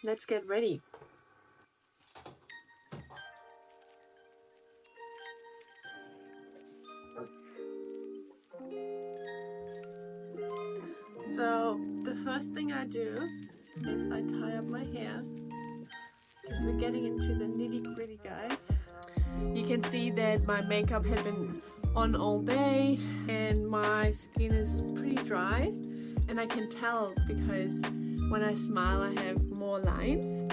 let's get ready. So the first thing I do is I tie up my hair because we're getting into the nitty-gritty, guys. You can see that my makeup had been on all day and my skin is pretty dry, and I can tell because when I smile I have more lines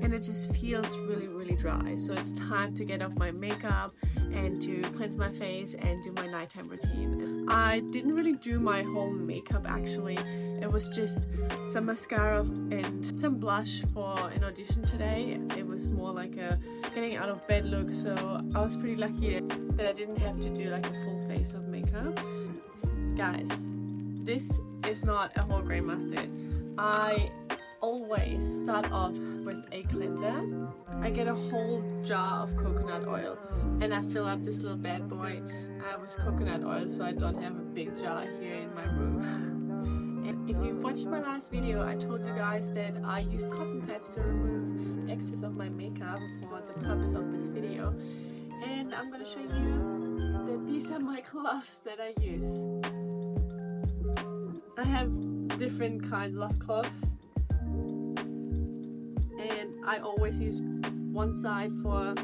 and it just feels really dry. So it's time to get off my makeup and to cleanse my face and do my nighttime routine. I didn't really do my whole makeup actually. It was just some mascara and some blush for an audition today. It was more like a getting out of bed look, so I was pretty lucky that I didn't have to do like a full face of makeup. Guys, this is not a whole grain mustard. I always start off with a cleanser. I get a whole jar of coconut oil and I fill up this little bad boy with coconut oil so I don't have a big jar here in my room. And if you've watched my last video, I told you guys that I used cotton pads to remove excess of my makeup for the purpose of this video. And I'm going to show you that these are my cloths that I use. I have different kinds of cloths. And I always use one side for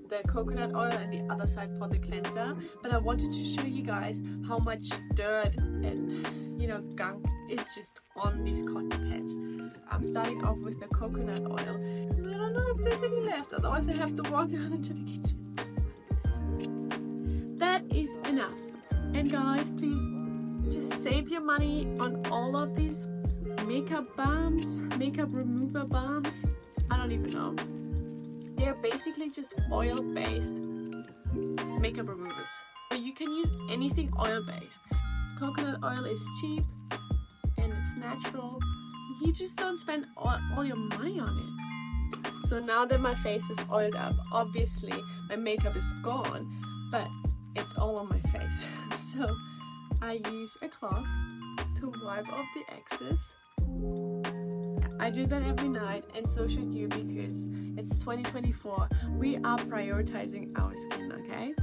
the coconut oil and the other side for the cleanser. But I wanted to show you guys how much dirt and gunk is just on these cotton pads. I'm starting off with the coconut oil. And I don't know if there's any left, otherwise I have to walk down into the kitchen. That is enough. And guys, please just save your money on all of these makeup balms, makeup remover balms. I don't even know. They're basically just oil-based makeup removers. So you can use anything oil-based. Coconut oil is cheap and it's natural. You just don't spend all your money on it. So now that my face is oiled up, obviously my makeup is gone, but it's all on my face. So I use a cloth to wipe off the excess. I do that every night, and so should you, because it's 2024. We are prioritizing our skin, okay?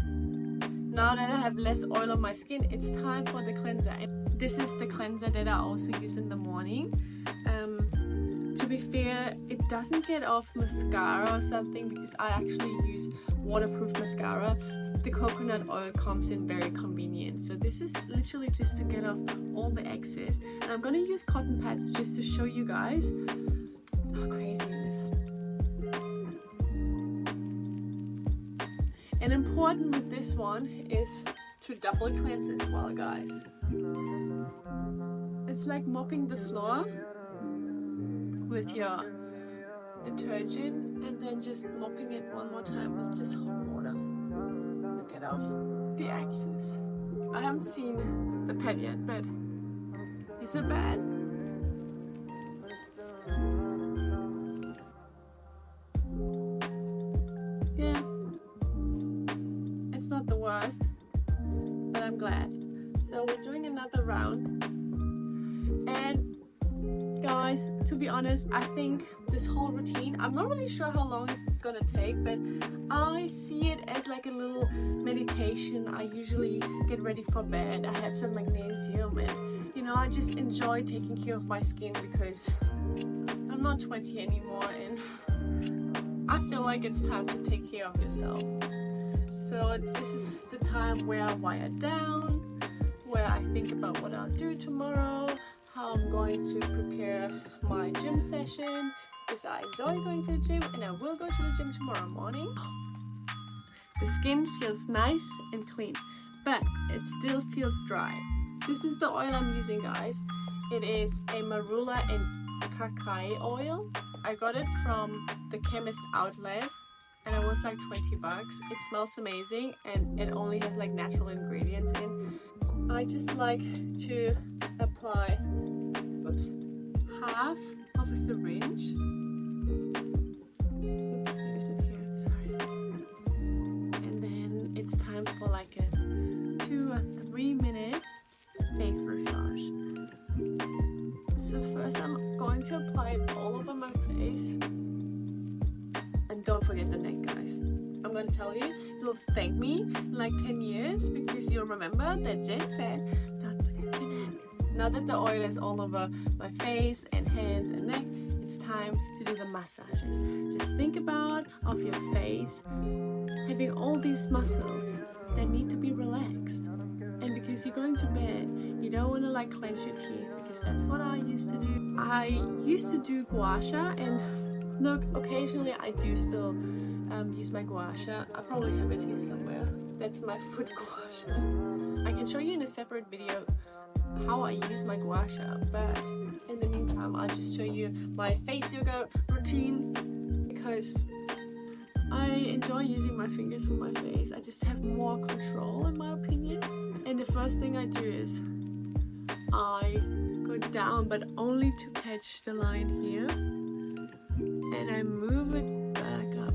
Now that I have less oil on my skin, it's time for the cleanser. And this is the cleanser that I also use in the morning. To be fair, it doesn't get off mascara or something because I actually use waterproof mascara. The coconut oil comes in very convenient. So this is literally just to get off all the excess. And I'm going to use cotton pads just to show you guys how crazy it is. And important with this one is to double cleanse as well, guys. It's like mopping the floor with your detergent and then just mopping it one more time with just hot water to get off the excess. I haven't seen the pad yet, but is it bad? Yeah, it's not the worst, but I'm glad. So we're doing another round, and guys, to be honest, I think this whole routine, I'm not really sure how long it's gonna take, but I see it as like a little meditation. I usually get ready for bed, I have some magnesium, and I just enjoy taking care of my skin because I'm not 20 anymore and I feel like it's time to take care of yourself. So this is the time where I wire down, where I think about what I'll do tomorrow, how I'm going to prepare my gym session, because I enjoy going to the gym and I will go to the gym tomorrow morning. The skin feels nice and clean, but it still feels dry. This is the oil I'm using, guys. It is a marula and cacao oil. I got it from the chemist outlet and it was like 20 bucks. It smells amazing and it only has like natural ingredients in. I just like to apply half of a syringe. Oops, there's it here, sorry. And then it's time for like a 2 or 3 minute face massage. So first I'm going to apply it all over my face. And don't forget the neck, guys. I'm gonna tell you, you'll thank me in like 10 years because you'll remember that Jen said, don't forget the neck. Now that the oil is all over my face and hands and neck, it's time to do the massages. Just think about of your face having all these muscles that need to be relaxed. And because you're going to bed, you don't want to like clench your teeth, because that's what I used to do. I used to do gua sha, and look, occasionally I do still use my gua sha. I probably have it here somewhere. That's my foot gua sha. I can show you in a separate video how I use my gua sha, but in the meantime I'll just show you my face yoga routine, because I enjoy using my fingers for my face. I just have more control in my opinion. And the first thing I do is I go down, but only to catch the line here, and I move it back up,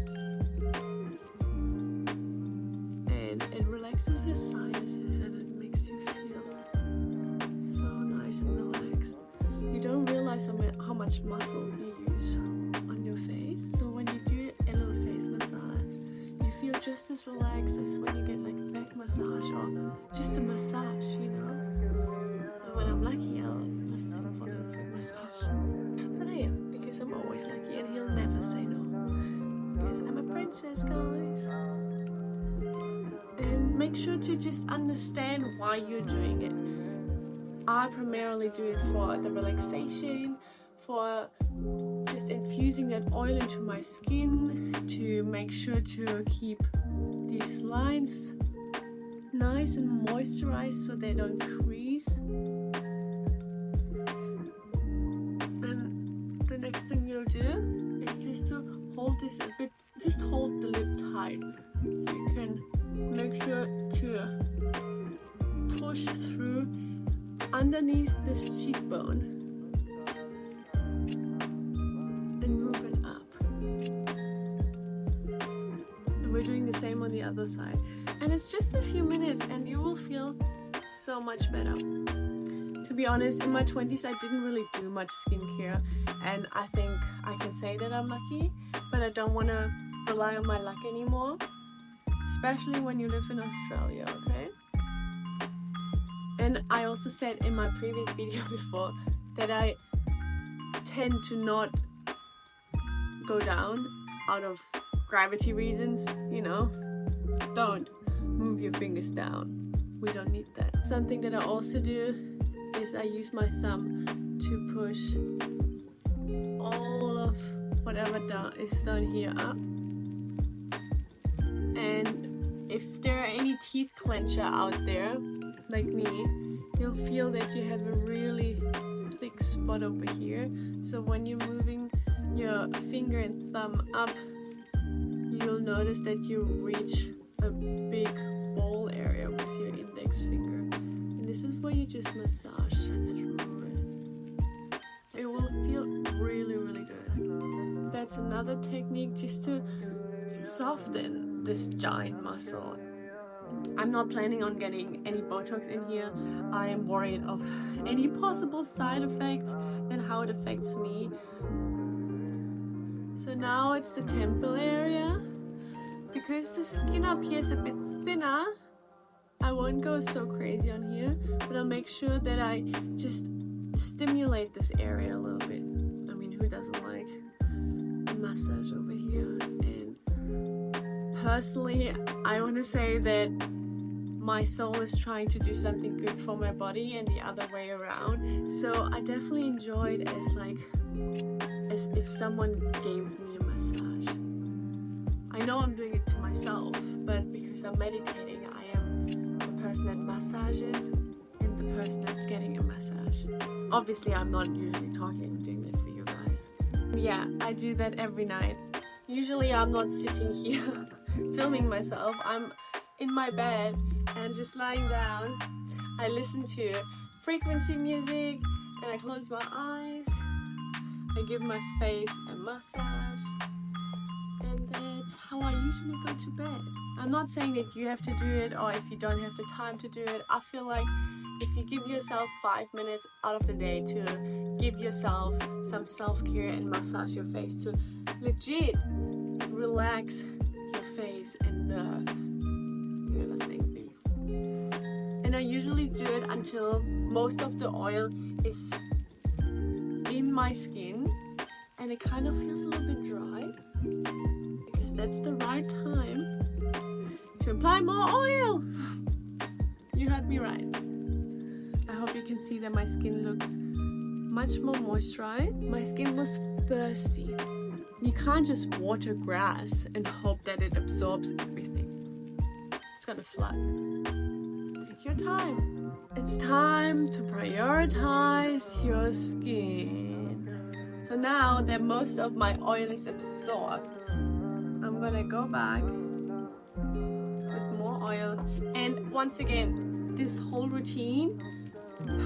and it relaxes your sinuses and it makes you feel so nice and relaxed. You don't realize how much muscles you use on your face, so when you do a little face massage, you feel just as relaxed as when you get like a back massage or just a massage, you know. And when I'm lucky, I'll ask him for a foot massage. But I am, because I'm always lucky and he'll never say no. Because I'm a princess, guys. And make sure to just understand why you're doing it. I primarily do it for the relaxation, for just infusing that oil into my skin, to make sure to keep these lines nice and moisturized so they don't crease. And the next thing you'll do is just to hold this a bit, just hold the lip tight. You can make sure to push through underneath this cheekbone and move it up. And we're doing the same on the other side. And it's just a few minutes and you will feel so much better. To be honest, in my 20s I didn't really do much skincare, and I think I can say that I'm lucky, but I don't want to rely on my luck anymore, especially when you live in Australia, okay? And I also said in my previous video before that I tend to not go down out of gravity reasons, you know. Don't move your fingers down. We don't need that. Something that I also do is I use my thumb to push all of whatever is down here up. And if there are any teeth clencher out there, like me, you'll feel that you have a really thick spot over here. So when you're moving your finger and thumb up, you'll notice that you reach a big ball area with your index finger. And this is where you just massage through it. It will feel really, really good. That's another technique just to soften this giant muscle. I'm not planning on getting any Botox in here. I am worried of any possible side effects and how it affects me. So now it's the temple area. Because the skin up here is a bit thinner, I won't go so crazy on here, but I'll make sure that I just stimulate this area a little bit. I mean, who doesn't like a massage over here? And personally, I want to say that my soul is trying to do something good for my body and the other way around. So I definitely enjoy it as if someone gave me a massage. I know I'm doing it to myself, but because I'm meditating, I am the person that massages and the person that's getting a massage. Obviously, I'm not usually talking, I'm doing that for you guys. Yeah, I do that every night. Usually, I'm not sitting here filming myself. I'm in my bed and just lying down. I listen to frequency music and I close my eyes. I give my face a massage. And that's how I usually go to bed. I'm not saying that you have to do it or if you don't have the time to do it. I feel like if you give yourself 5 minutes out of the day to give yourself some self-care and massage your face to legit relax your face and nerves. You're gonna thank me. And I usually do it until most of the oil is in my skin and it kind of feels a little bit dry, because that's the right time to apply more oil. You heard me right. I hope you can see that my skin looks much more moisturized. My skin was thirsty. You can't just water grass and hope that it absorbs everything. It's gonna flood. Take your time. It's time to prioritize your skin. So now that most of my oil is absorbed, I'm gonna go back with more oil. And once again, this whole routine,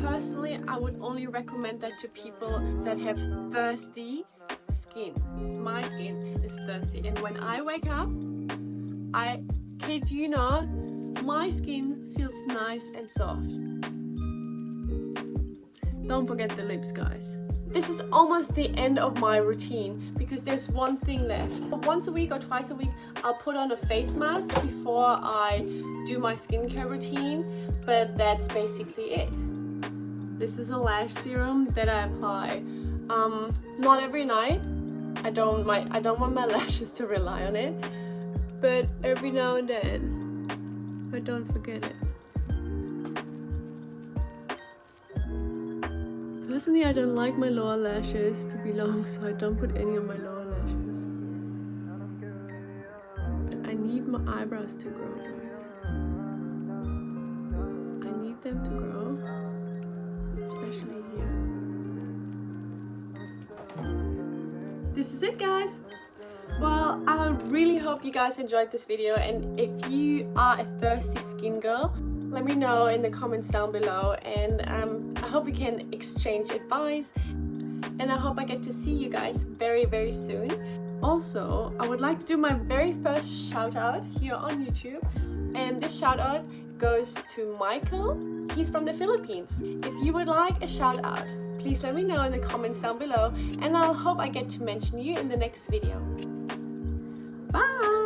personally, I would only recommend that to people that have thirsty skin. My skin is thirsty, and when I wake up, I kid you not, my skin feels nice and soft. Don't forget the lips, guys. This is almost the end of my routine because there's one thing left. Once a week or twice a week, I'll put on a face mask before I do my skincare routine, but that's basically it. This is a lash serum that I apply not every night. I don't want my lashes to rely on it, but every now and then, I don't forget it. Personally, I don't like my lower lashes to be long, so I don't put any on my lower lashes. But I need my eyebrows to grow, guys. I need them to grow, especially here. This is it, guys. Well, I really hope you guys enjoyed this video, and if you are a thirsty skin girl, let me know in the comments down below, and I hope we can exchange advice, and I hope I get to see you guys very, very soon. Also, I would like to do my very first shout out here on YouTube, and this shout out goes to Michael. He's from the Philippines. If you would like a shout out, please let me know in the comments down below, and I'll hope I get to mention you in the next video. Bye!